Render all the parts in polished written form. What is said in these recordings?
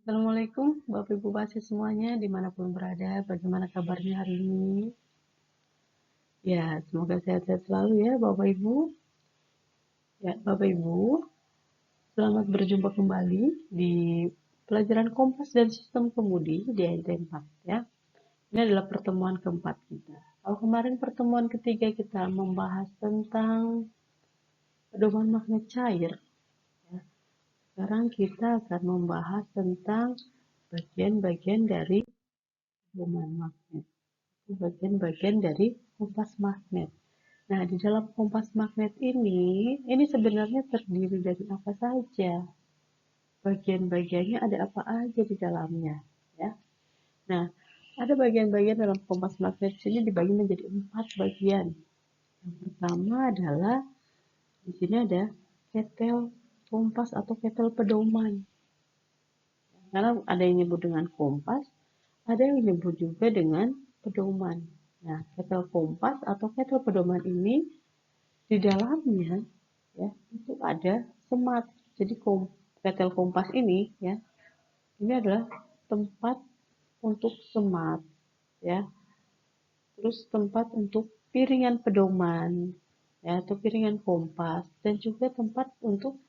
Assalamualaikum Bapak Ibu Pasien semuanya dimanapun berada, bagaimana kabarnya hari ini? Ya, semoga sehat-sehat selalu ya Bapak Ibu. Ya, Bapak Ibu, selamat berjumpa kembali di pelajaran Kompas dan Sistem Kemudi di AIT 4 ya. Ini adalah pertemuan keempat kita. Kalau kemarin pertemuan ketiga kita membahas tentang pedoman magnet cair, ya. Sekarang kita akan membahas tentang bagian-bagian dari pedoman magnet. Bagian-bagian dari kompas magnet. Nah, di dalam kompas magnet ini sebenarnya terdiri dari apa saja? Bagian-bagiannya ada apa aja di dalamnya, ya. Nah, ada bagian-bagian dalam kompas magnet sini dibagi menjadi 4 bagian. Yang pertama adalah di sini ada ketel kompas atau ketel pedoman. Karena ada yang nyebut dengan kompas, ada yang nyebut juga dengan pedoman. Nah, ketel kompas atau ketel pedoman ini di dalamnya ya itu ada semat. Jadi ketel kompas ini ya, ini adalah tempat untuk semat ya. Terus tempat untuk piringan pedoman ya atau piringan kompas dan juga tempat untuk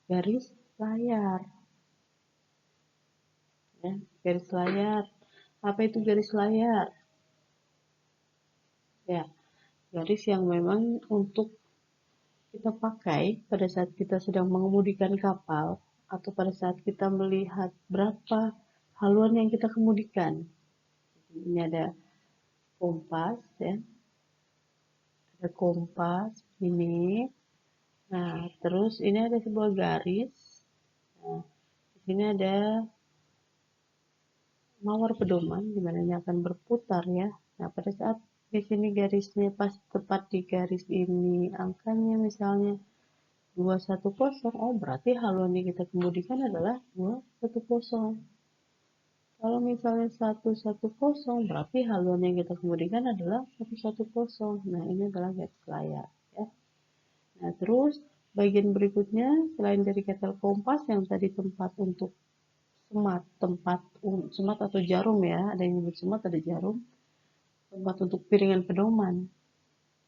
garis layar ya. Garis layar. Apa itu garis layar? Ya, garis yang memang untuk kita pakai pada saat kita sedang mengemudikan kapal atau pada saat kita melihat berapa haluan yang kita kemudikan. Ini ada kompas ya, ada kompas ini. Nah, terus ini ada sebuah garis. Nah, di sini ada mawar pedoman di mana ini akan berputar ya. Nah, pada saat di sini garisnya pas tepat di garis ini angkanya misalnya 210, oh berarti haluan yang kita kemudikan adalah 210. Kalau misalnya 110, berarti haluan yang kita kemudikan adalah 110. Nah, ini adalah garis layar ya. Nah, terus bagian berikutnya selain dari ketel kompas yang tadi tempat untuk semat, tempat semat atau jarum ya, ada yang nyebut semat, ada jarum, tempat untuk piringan pedoman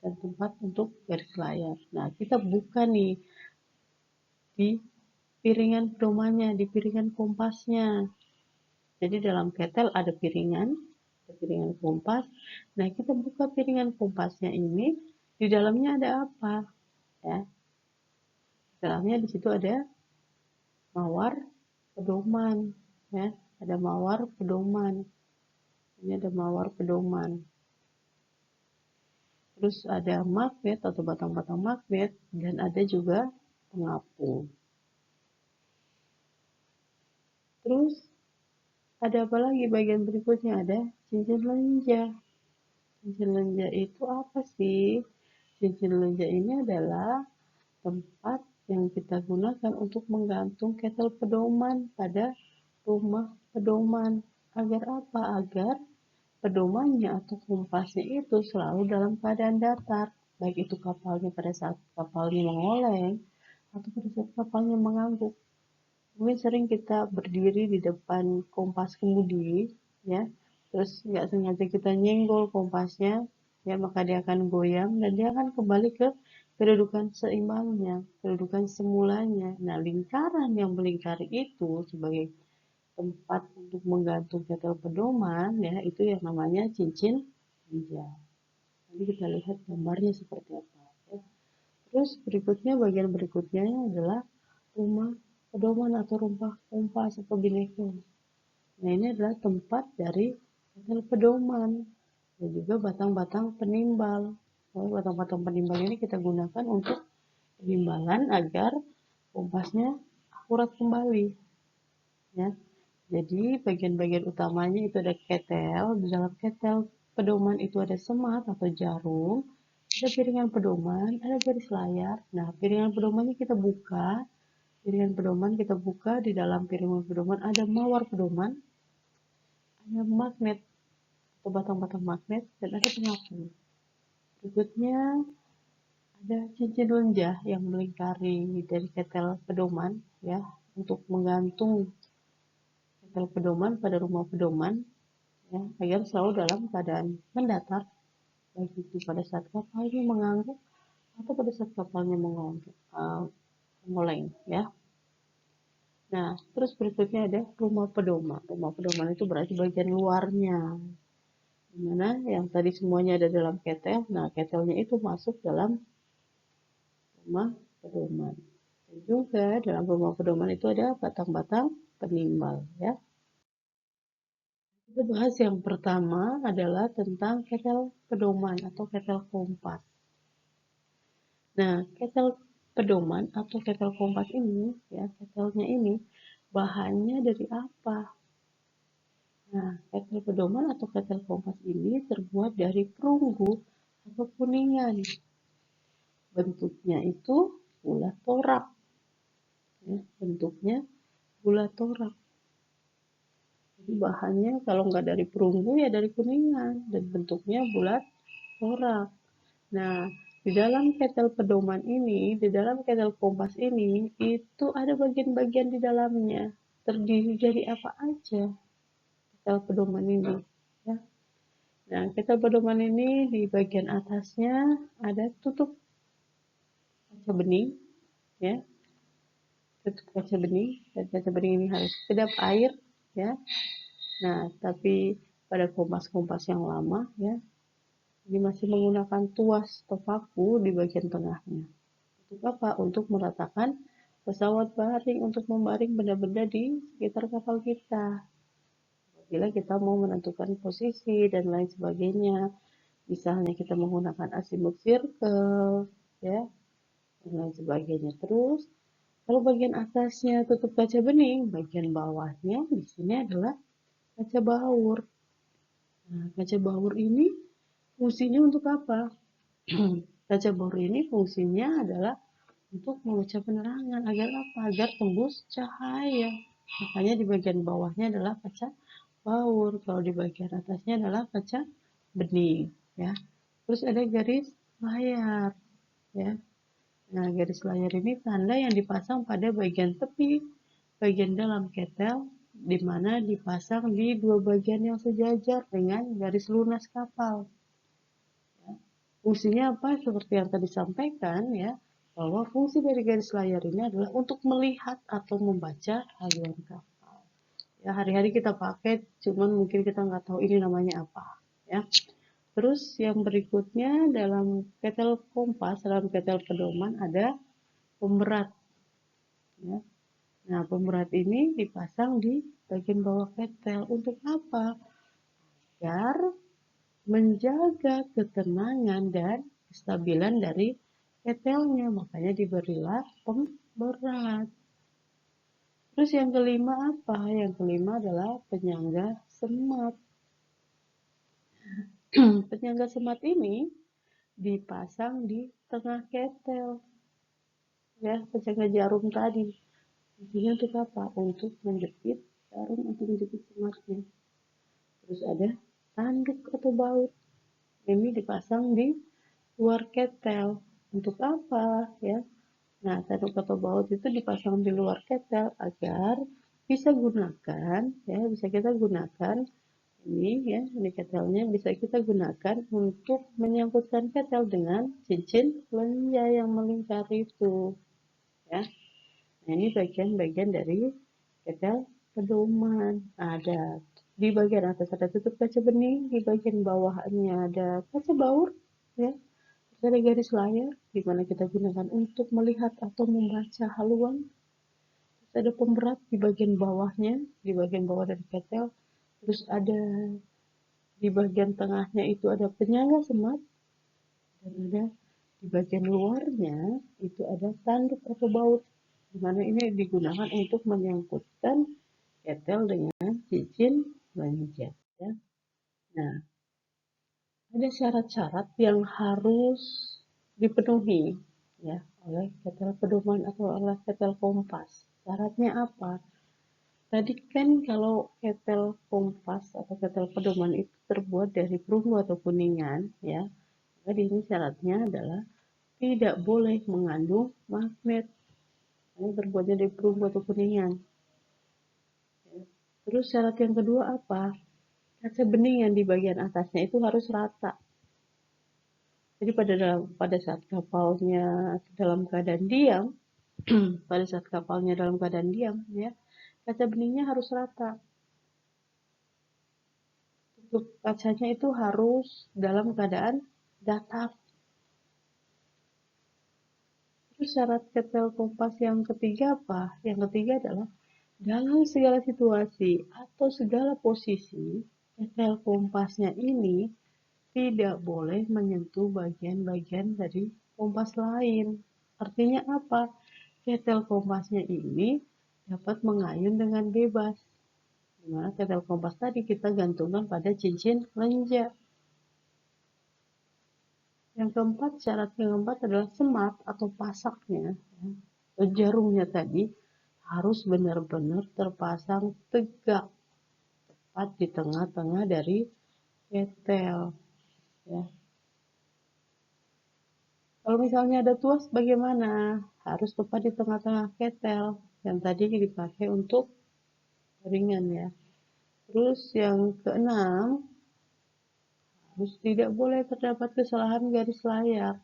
dan tempat untuk garis layar. Nah, kita buka nih di piringan pedomannya, di piringan kompasnya. Jadi dalam ketel ada piringan kompas. Nah, kita buka piringan kompasnya ini, di dalamnya ada apa? Ya, di dalamnya di situ ada mawar pedoman, ya, ada mawar pedoman. Ini ada mawar pedoman. Terus ada magnet atau batang-batang magnet dan ada juga pengapung. Terus ada apa lagi bagian berikutnya? Ada cincin lenja. Cincin lenja itu apa sih? Cincin lenja ini adalah tempat yang kita gunakan untuk menggantung ketel pedoman pada rumah pedoman. Agar apa? Agar pedomannya atau kompasnya itu selalu dalam keadaan datar. Baik itu kapalnya pada saat kapalnya mengoleng atau pada saat kapalnya mengangguk. Mungkin sering kita berdiri di depan kompas kemudi, ya, terus nggak sengaja kita nyenggol kompasnya, ya, maka dia akan goyang dan dia akan kembali ke kedudukan seimbangnya, kedudukan semulanya. Nah, lingkaran yang melingkari itu sebagai tempat untuk menggantung ketel pedoman, ya, itu yang namanya cincin lenja. Nanti kita lihat gambarnya seperti apa. Ya. Terus berikutnya, bagian berikutnya adalah rumah pedoman atau rumah kompas atau bineka. Nah, ini adalah tempat dari ketel pedoman dan juga batang-batang penimbal. Batang-batang penimbal ini kita gunakan untuk penimbalan agar kompasnya akurat kembali. Ya. Jadi bagian-bagian utamanya itu ada ketel. Di dalam ketel pedoman itu ada semat atau jarum, ada piringan pedoman, ada garis layar. Nah, piringan pedomannya kita buka. Piringan pedoman kita buka, di dalam piringan pedoman ada mawar pedoman, ada magnet atau batang-batang magnet, dan ada pengapung. Berikutnya ada cincin lenjah yang melingkari dari ketel pedoman ya untuk menggantung ketel pedoman pada rumah pedoman, ya, agar selalu dalam keadaan mendatar, baik itu pada saat kapalnya mengangguk atau pada saat kapalnya mengoleng, ya. Nah, terus berikutnya ada rumah pedoman. Rumah pedoman itu berarti bagian luarnya, dimana yang tadi semuanya ada dalam ketel. Nah, ketelnya itu masuk dalam rumah pedoman. Dan juga dalam rumah pedoman itu ada batang-batang penimbal, ya. Kita bahas yang pertama adalah tentang ketel pedoman atau ketel kompas. Nah, ketel pedoman atau ketel kompas ini, ya, ketelnya ini bahannya dari apa? Nah, ketel pedoman atau ketel kompas ini terbuat dari perunggu atau kuningan. Bentuknya itu bulat torak. Ya, bentuknya bulat torak. Jadi bahannya kalau nggak dari perunggu ya dari kuningan dan bentuknya bulat torak. Nah, di dalam ketel pedoman ini, di dalam ketel kompas ini, itu ada bagian-bagian di dalamnya. Terdiri dari apa aja ketel pedoman ini? Ya. Nah, ketel pedoman ini di bagian atasnya ada tutup kaca bening, ya, tutup kaca bening, dan kaca bening ini harus kedap air, ya. Nah, tapi pada kompas-kompas yang lama, ya, ini masih menggunakan tuas atau paku di bagian tengahnya. Untuk apa? Untuk meratakan pesawat baring, untuk membaring benda-benda di sekitar kapal kita. Bila kita mau menentukan posisi dan lain sebagainya, misalnya kita menggunakan azimuth circle, ya, dan lain sebagainya. Terus, kalau bagian atasnya tutup kaca bening, bagian bawahnya di sini adalah kaca baur. Nah, kaca baur ini fungsinya untuk apa? Kaca baur ini fungsinya adalah untuk memecah penerangan agar apa? Agar tembus cahaya. Makanya di bagian bawahnya adalah kaca baur, kalau di bagian atasnya adalah kaca bening, ya. Terus ada garis layar, ya. Nah, garis layar ini tanda yang dipasang pada bagian tepi, bagian dalam ketel, di mana dipasang di dua bagian yang sejajar dengan garis lunas kapal. Ya. Fungsinya apa? Seperti yang tadi disampaikan, ya, bahwa fungsi dari garis layar ini adalah untuk melihat atau membaca haluan kapal. Ya, hari-hari kita pakai, cuman mungkin kita nggak tahu ini namanya apa, ya. Terus yang berikutnya dalam ketel kompas, dalam ketel pedoman ada pemberat, ya. Nah, pemberat ini dipasang di bagian bawah ketel untuk apa? Agar menjaga ketenangan dan kestabilan dari ketelnya, makanya diberilah pemberat. Terus yang kelima apa? Yang kelima adalah penyangga semat. Penyangga semat ini dipasang di tengah ketel, ya, penyangga jarum tadi. Intinya untuk apa? Untuk menjepit jarum, untuk menjepit sematnya. Terus ada tanduk atau baut, ini dipasang di luar ketel. Untuk apa, ya? Nah, tanduk atau baut itu dipasang di luar ketel agar bisa gunakan, ya, bisa kita gunakan ini, ya, ini ketelnya bisa kita gunakan untuk menyangkutkan ketel dengan cincin lenja yang melingkar itu, ya. Nah, ini bagian-bagian dari ketel pedoman. Ada di bagian atas ada tutup kaca bening, di bagian bawahnya ada kaca baur, ya. Terus ada garis layar di mana kita gunakan untuk melihat atau membaca haluan. Terus ada pemberat di bagian bawahnya, di bagian bawah dari ketel. Terus ada di bagian tengahnya itu ada penyangga semat, dan ada di bagian luarnya itu ada tanduk atau baut, di mana ini digunakan untuk menyangkutkan ketel dengan cincin lenja, ya. Nah, ada syarat-syarat yang harus dipenuhi, ya, oleh ketel pedoman atau oleh ketel kompas. Syaratnya apa? Tadi kan kalau ketel kompas atau ketel pedoman itu terbuat dari perunggu atau kuningan, ya. Jadi ini syaratnya adalah tidak boleh mengandung magnet. Ini terbuatnya dari perunggu atau kuningan. Terus syarat yang kedua apa? Kaca bening yang di bagian atasnya itu harus rata. Jadi pada saat kapalnya dalam keadaan diam, pada saat kapalnya dalam keadaan diam, ya, kaca beningnya harus rata. Untuk kacanya itu harus dalam keadaan datar. Terus syarat ketel kompas yang ketiga apa? Yang ketiga adalah dalam segala situasi atau segala posisi, ketel kompasnya ini tidak boleh menyentuh bagian-bagian dari kompas lain. Artinya apa? Ketel kompasnya ini dapat mengayun dengan bebas. Dimana ketel kompas tadi kita gantungkan pada cincin lenja. Yang keempat, syarat yang keempat adalah semat atau pasaknya, jarumnya tadi harus benar-benar terpasang tegak, tepat di tengah-tengah dari ketel. Ya. Kalau misalnya ada tuas, bagaimana? Harus tepat di tengah-tengah ketel yang tadi dipakai untuk ringan ya. Terus yang keenam, harus tidak boleh terdapat kesalahan garis layar.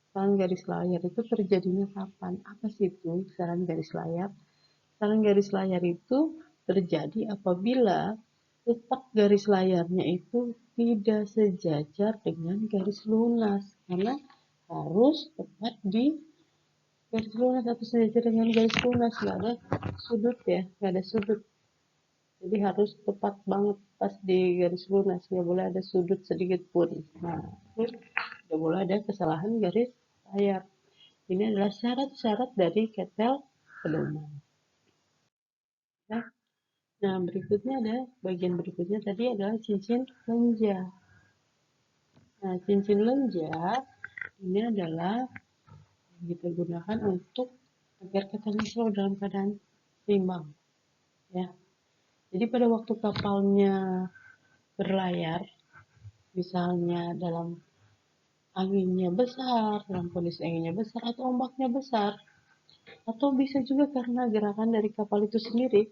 Kesalahan garis layar itu terjadinya kapan? Apa sih itu kesalahan garis layar? Kesalahan garis layar itu terjadi apabila letak garis layarnya itu tidak sejajar dengan garis lunas, karena harus tepat di garis lunas atau sejajar dengan garis lunas, nggak ada sudut ya, nggak ada sudut. Jadi harus tepat banget pas di garis lunas, nggak boleh ada sudut sedikit pun. Nah, nggak boleh ada kesalahan garis layar. Ini adalah syarat-syarat dari ketel pedoman. Ya. Nah, berikutnya ada bagian berikutnya tadi adalah cincin lenja. Nah, cincin lenja ini adalah yang kita gunakan untuk agar ketelnya selalu dalam keadaan seimbang. Ya, jadi pada waktu kapalnya berlayar, misalnya dalam anginnya besar, dalam kondisi anginnya besar atau ombaknya besar, atau bisa juga karena gerakan dari kapal itu sendiri,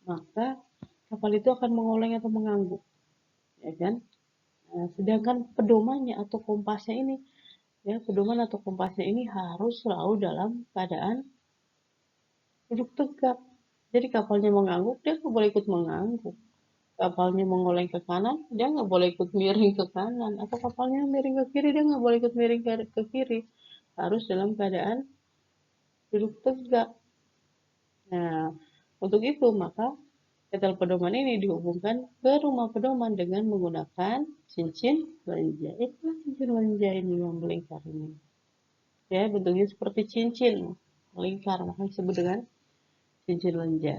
maka kapal itu akan mengoleng atau mengangguk, ya kan? Nah, sedangkan pedomannya atau kompasnya ini, ya, pedoman atau kompasnya ini harus selalu dalam keadaan duduk tegak. Jadi kapalnya mengangguk, dia nggak boleh ikut mengangguk. Kapalnya mengoleng ke kanan, dia nggak boleh ikut miring ke kanan. Atau kapalnya miring ke kiri, dia nggak boleh ikut miring ke kiri. Harus dalam keadaan duduk tegak. Nah, untuk itu maka ketel pedoman ini dihubungkan ke rumah pedoman dengan menggunakan cincin lenja. Itulah cincin lenja ini yang melingkar ini. Ya, bentuknya seperti cincin melingkar, maka disebut dengan cincin lenja.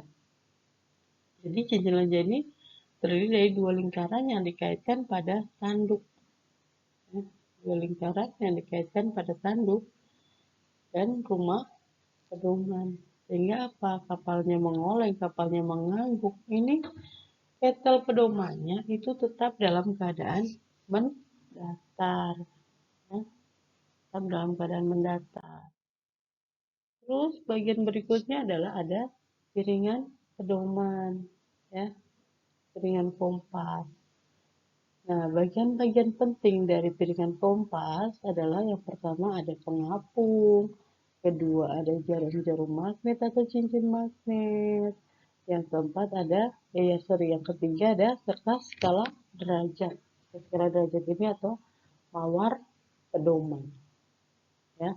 Jadi cincin lenja ini terdiri dari dua lingkaran yang dikaitkan pada tanduk. Ya, dua lingkaran yang dikaitkan pada tanduk dan rumah pedoman. Sehingga apa? Kapalnya mengoleng, kapalnya mengangguk. Ini ketel pedomannya itu tetap dalam keadaan mendatar. Ya, tetap dalam keadaan mendatar. Terus bagian berikutnya adalah ada piringan pedoman, ya, piringan kompas. Nah, bagian-bagian penting dari piringan kompas adalah yang pertama ada pengapung, kedua ada jarum-jarum magnet atau cincin magnet, yang keempat ada, yang ketiga ada kertas skala derajat. Skala derajat ini atau mawar pedoman, ya.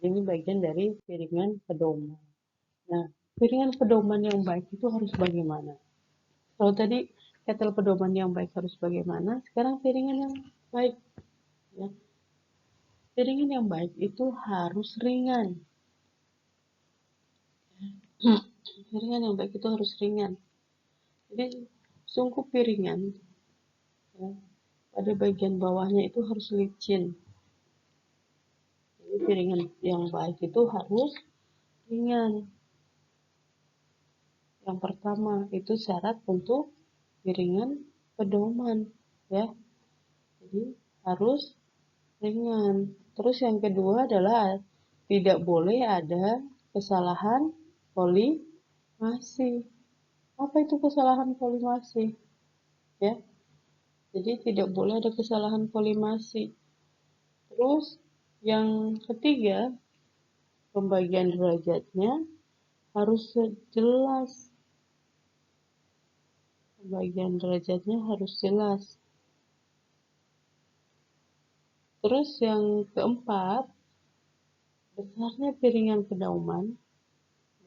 Ini bagian dari piringan pedoman. Nah, piringan pedoman yang baik itu harus bagaimana? Kalau tadi ketel pedoman yang baik harus bagaimana, sekarang piringan yang baik. Ya. Piringan yang baik itu harus ringan. Piringan yang baik itu harus ringan. Jadi sungkup piringan, ya, pada bagian bawahnya itu harus licin. Jadi piringan yang baik itu harus ringan. Yang pertama itu syarat untuk piringan pedoman, ya. Jadi harus ringan. Terus yang kedua adalah tidak boleh ada kesalahan polimasi. Apa itu kesalahan kolimasi? Ya, jadi tidak boleh ada kesalahan kolimasi. Terus yang ketiga, pembagian derajatnya harus jelas. Pembagian derajatnya harus jelas. Terus yang keempat, besarnya piringan pedoman,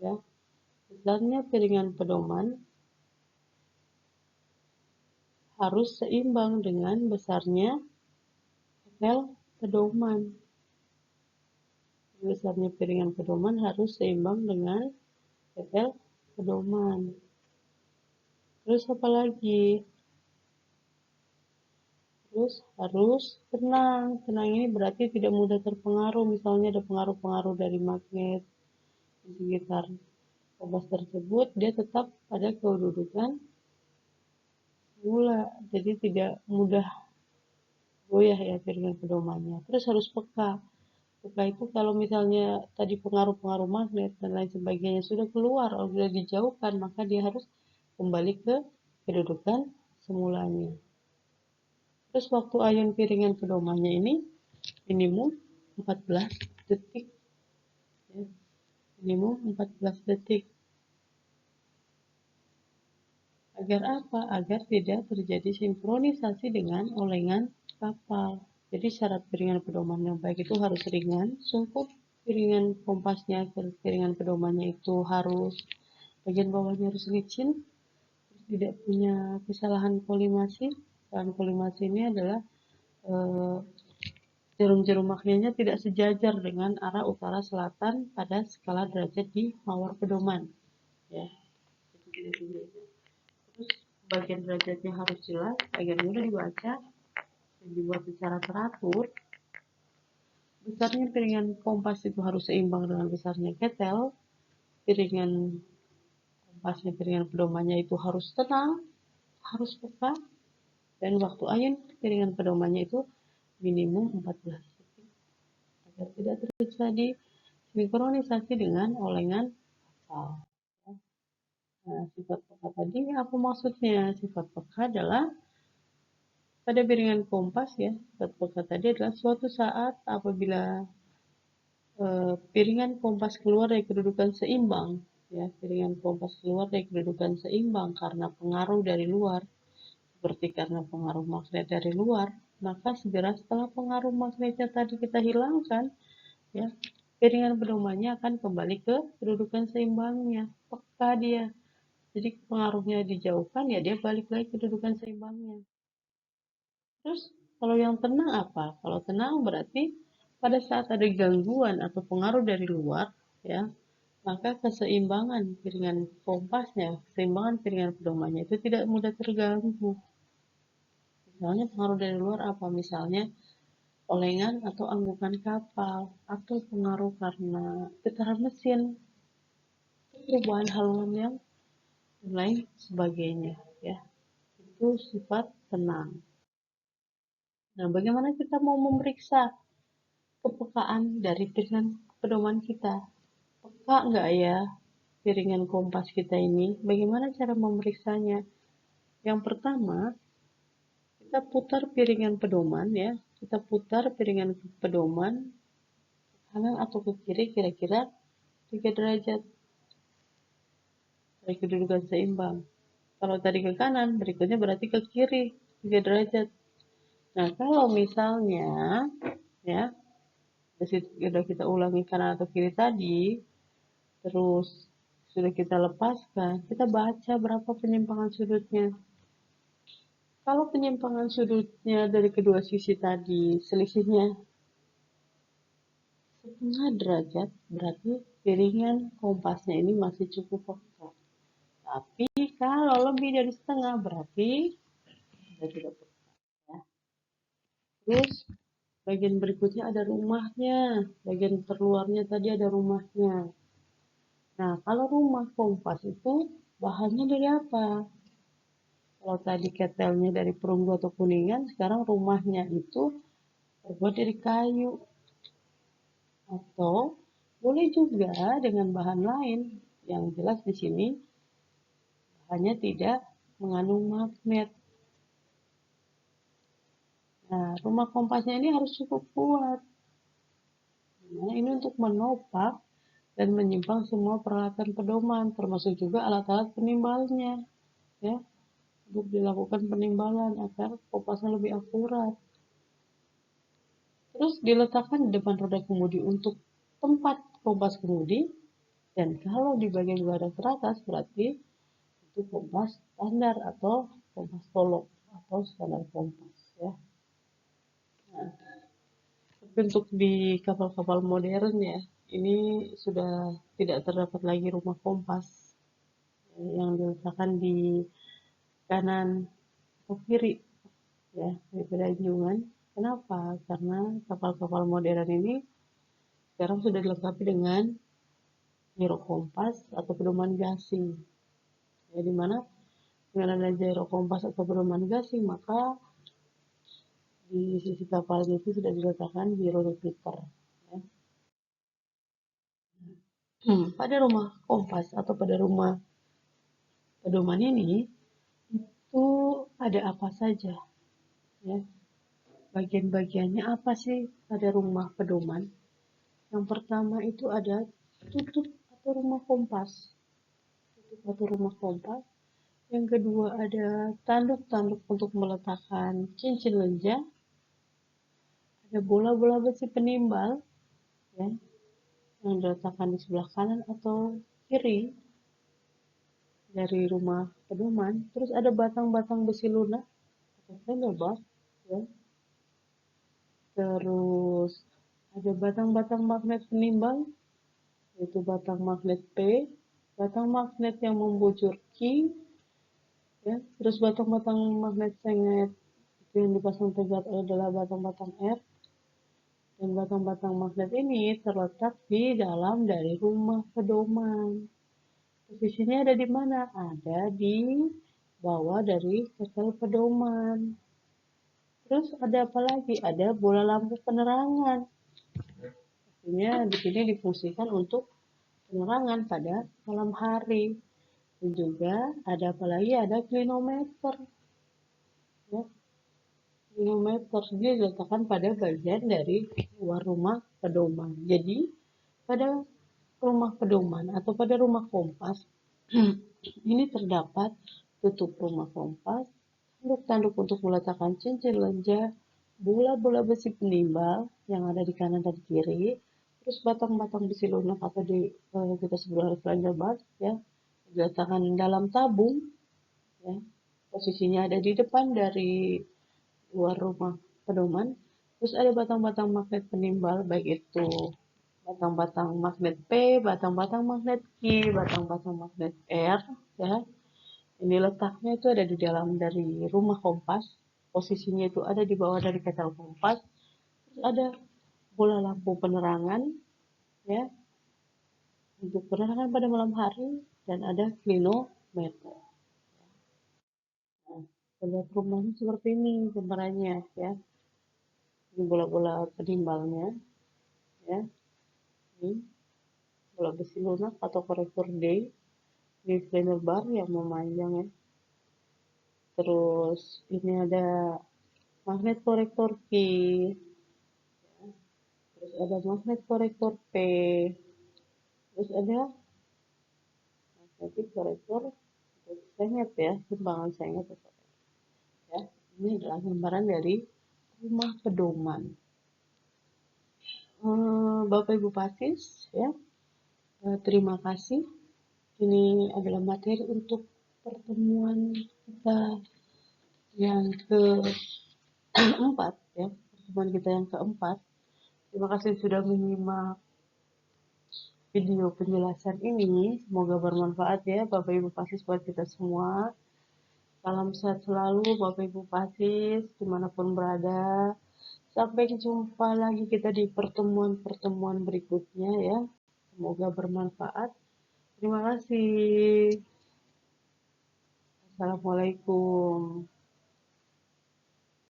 ya, besarnya piringan pedoman harus seimbang dengan besarnya level pedoman. Besarnya piringan pedoman harus seimbang dengan level pedoman. Terus apa lagi? Terus harus tenang. Tenang ini berarti tidak mudah terpengaruh. Misalnya ada pengaruh-pengaruh dari magnet di sekitar kompas tersebut, dia tetap pada kedudukan semula. Jadi tidak mudah goyah ya piringan pedomannya. Terus harus peka. Peka itu kalau misalnya tadi pengaruh-pengaruh magnet dan lain sebagainya sudah keluar, sudah dijauhkan, maka dia harus kembali ke kedudukan semulanya. Terus waktu ayun piringan pedomannya ini minimum 14 detik. Ya, minimum 14 detik. Agar apa? Agar tidak terjadi sinkronisasi dengan olengan kapal. Jadi syarat piringan pedoman yang baik itu harus ringan, sungkup piringan kompasnya, piringan pedomannya itu harus bagian bawahnya harus licin, tidak punya kesalahan kolimasi. Kesalahan kolimasi ini adalah jarum-jarum magnetnya tidak sejajar dengan arah utara selatan pada skala derajat di mawar pedoman. Ya, terus bagian derajatnya harus jelas agar mudah dibaca dan dibuat secara teratur. Besarnya piringan kompas itu harus seimbang dengan besarnya ketel. Piringan kompasnya, piringan pedomannya itu harus tenang, harus peka, dan waktu ayun piringan pedomannya itu minimum 14 detik agar tidak terjadi sinkronisasi dengan olengan kapal. Nah, sifat peka tadi apa maksudnya? Sifat peka adalah pada piringan kompas ya, sifat peka tadi adalah suatu saat apabila piringan kompas keluar dari kedudukan seimbang, ya, piringan kompas keluar dari kedudukan seimbang karena pengaruh dari luar, seperti karena pengaruh magnet dari luar, maka segera setelah pengaruh magnetnya tadi kita hilangkan, ya, piringan pedomannya akan kembali ke kedudukan seimbangnya, peka dia. Jadi pengaruhnya dijauhkan, ya dia balik lagi ke kedudukan seimbangnya. Terus kalau yang tenang apa? Kalau tenang berarti pada saat ada gangguan atau pengaruh dari luar, ya, maka keseimbangan piringan kompasnya, keseimbangan piringan pedomannya itu tidak mudah terganggu. Misalnya pengaruh dari luar apa? Misalnya olengan atau anggukan kapal, atau pengaruh karena getaran mesin, perubahan haluan yang lain sebagainya, ya. Itu sifat tenang. Nah, bagaimana kita mau memeriksa kepekaan dari piringan pedoman kita? Peka nggak ya piringan kompas kita ini? Bagaimana cara memeriksanya? Yang pertama, kita putar piringan pedoman ya. Kita putar piringan pedoman ke kanan atau ke kiri kira-kira 3 derajat dari kedudukan seimbang. Kalau tadi ke kanan, berikutnya berarti ke kiri 3 derajat. Nah, kalau misalnya ya sudah kita ulangi kanan atau kiri tadi, terus sudah kita lepaskan, kita baca berapa penyimpangan sudutnya. Kalau penyimpangan sudutnya dari kedua sisi tadi selisihnya setengah derajat, berarti piringan kompasnya ini masih cukup peka. Tapi kalau lebih dari setengah, berarti sudah tidak peka. Ya. Terus bagian berikutnya ada rumahnya, bagian terluarnya tadi ada rumahnya. Nah, kalau rumah kompas itu bahannya dari apa? Kalau tadi ketelnya dari perunggu atau kuningan, sekarang rumahnya itu terbuat dari kayu. Atau boleh juga dengan bahan lain. Yang jelas di sini hanya tidak mengandung magnet. Nah, rumah kompasnya ini harus cukup kuat. Nah, ini untuk menopang dan menyimpang semua peralatan pedoman, termasuk juga alat-alat penimbalnya, ya, untuk dilakukan penimbalan agar kompasnya lebih akurat. Terus diletakkan di depan roda kemudi untuk tempat kompas kemudi, dan kalau di bagian badan teratas berarti itu kompas standar atau kompas tolok atau standar kompas, ya. Nah, untuk di kapal-kapal modern ya, ini sudah tidak terdapat lagi rumah kompas yang diletakkan di kanan atau kiri, ya, di peranjungan. Kenapa? Karena kapal-kapal modern ini sekarang sudah dilengkapi dengan gyro kompas atau pedoman gasing. Ya, di mana dengan adanya gyro kompas atau pedoman gasing, maka di sisi kapalnya itu sudah diletakkan gyro repeater. Ya. Pada rumah kompas atau pada rumah pedoman ini itu ada apa saja, ya. Bagian-bagiannya apa sih pada rumah pedoman? Yang pertama itu ada tutup atau rumah kompas. Tutup atau rumah kompas. Yang kedua ada tanduk-tanduk untuk meletakkan cincin lenja. Ada bola-bola besi penimbal, ya, yang diletakkan di sebelah kanan atau kiri dari rumah pedoman. Terus ada batang-batang besi lunak atau handlebar, ya. Terus ada batang-batang magnet penimbal, yaitu batang magnet P, batang magnet yang membujur Q, ya. Terus batang-batang magnet sengit itu yang dipasang tegak adalah batang-batang R, dan batang-batang magnet ini terletak di dalam dari rumah pedoman. Posisinya ada di mana? Ada di bawah dari ketel pedoman. Terus ada apa lagi? Ada bola lampu penerangan. Artinya di sini difungsikan untuk penerangan pada malam hari. Dan juga ada apa lagi? Ada klinometer. Ya. Klinometer ini diletakkan pada bagian dari luar rumah pedoman. Jadi pada rumah pedoman atau pada rumah kompas ini terdapat tutup rumah kompas, tanduk-tanduk untuk meletakkan cincin lenja, bola-bola besi penimbal yang ada di kanan dan kiri, terus batang-batang besi lunak atau kita sebut handlebar, ya, diletakkan dalam tabung, ya. Posisinya ada di depan dari luar rumah pedoman. Terus ada batang-batang magnet penimbal, baik itu batang-batang magnet P, batang-batang magnet Q, batang-batang magnet R, ya. Ini letaknya itu ada di dalam dari rumah kompas. Posisinya itu ada di bawah dari ketel kompas. Terus ada bola lampu penerangan, ya, untuk penerangan pada malam hari, dan ada klinometer. Nah, lihat rumahnya seperti ini gambarannya, ya. Ini bola-bola penimbalnya, ya. Ini bola besi lunak atau korektor D. Ini planer bar yang memanjang, ya. Terus ini ada magnet korektor Q, terus ada magnet korektor P, terus ada magnetic korektor sengit, ya, timbangan sengit, ya. Ini adalah gambaran dari rumah pedoman. Bapak Ibu Patis, ya, terima kasih. Ini adalah materi untuk pertemuan kita yang keempat, ya, pertemuan kita yang keempat. Terima kasih sudah menyimak video penjelasan ini. Semoga bermanfaat, ya, Bapak Ibu Pasis, buat kita semua. Salam sehat selalu Bapak Ibu Pasis dimanapun berada. Sampai jumpa lagi kita di pertemuan-pertemuan berikutnya, ya. Semoga bermanfaat. Terima kasih. Assalamualaikum.